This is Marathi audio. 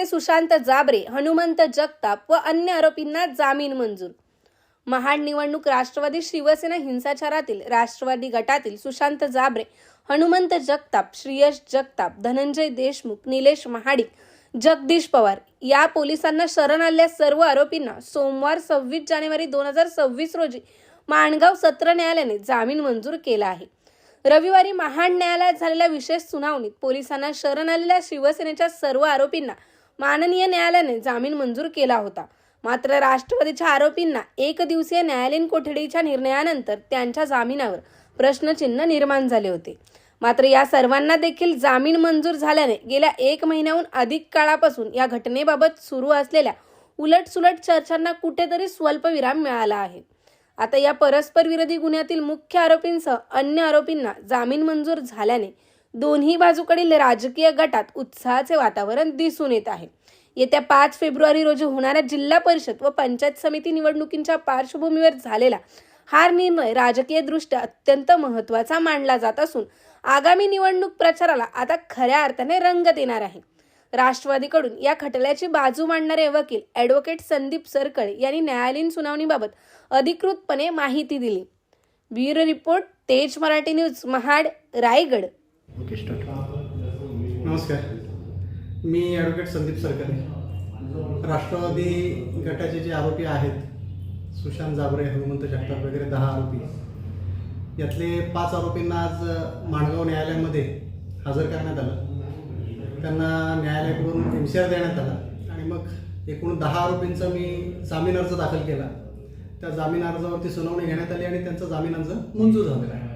नेते सुशांत जाबरे, हनुमंत जगताप व अन्य आरोपींना जामीन मंजूर। महाड निवडणूक राष्ट्रवादी शिवसेना हिंसाचारातील राष्ट्रवादी गटातील सुशांत जाबरे, हनुमंत जगताप, श्रीयश जगताप, धनंजय देशमुख, निलेश महाडिक, जगदीश पवार या पोलिसांना शरण आलेल्या सर्व आरोपींना सोमवार 26 जानेवारी 2026 रोजी माणगाव सत्र न्यायालयाने जामीन मंजूर केला आहे। रविवारी महाड न्यायालयात झालेल्या विशेष सुनावणीत पोलिसांना शरण आलेल्या शिवसेनेच्या सर्व आरोपींना माननीय न्यायालयाने जामीन मंजूर केला होता। मात्र राष्ट्रवादीच्या आरोपींना एक दिवसीय न्यायालयीन कोठडीच्या निर्णयानंतर त्यांच्या जामिनावर प्रश्नचिन्ह निर्माण झाले होते। मात्र या सर्वांना देखील जामीन मंजूर झाल्याने गेल्या 1 महिन्याहून अधिक काळापासून या घटनेबाबत सुरू असलेल्या उलटसुलट चर्चांना कुठेतरी स्वल्पविराम मिळाला आहे। आता या परस्पर विरोधी गुन्ह्यातील मुख्य आरोपींसह अन्य आरोपींना जामीन मंजूर झाल्याने दोन्ही बाजूकडील राजकीय गटात उत्साहाचे वातावरण दिसून येत आहे। येत्या 5 फेब्रुवारी रोजी होणाऱ्या जिल्हा परिषद व पंचायत समिती निवडणुकींच्या पार्श्वभूमीवर झालेला हा निर्णय राजकीयदृष्ट्या अत्यंत महत्त्वाचा मानला जात असून आगामी निवडणूक प्रचाराला आता खऱ्या अर्थाने रंगत येणार आहे। राष्ट्रवादीकडून या खटल्याची बाजू मांडणारे वकील ॲडव्होकेट संदीप सरकळे यांनी न्यायालयीन सुनावणीबाबत अधिकृतपणे माहिती दिली। ब्युरो रिपोर्ट, तेज मराठी न्यूज, महाड, रायगड। नमस्कार, मी ॲडव्होकेट संदीप सरकळे। राष्ट्रवादी गटाचे जे आरोपी आहेत, सुशांत जाबरे, हनुमंत जगताप वगैरे 10 आरोपी, यातले 5 आरोपींना आज माणगाव न्यायालयामध्ये हजर करण्यात आलं। त्यांना न्यायालयाकडून MCR देण्यात आला आणि मग एकूण 10 आरोपींचा मी जामीन अर्ज दाखल केला। त्या जामीन अर्जावरती सुनावणी घेण्यात आली आणि त्यांचा जामीन अर्ज मंजूर झालेला आहे।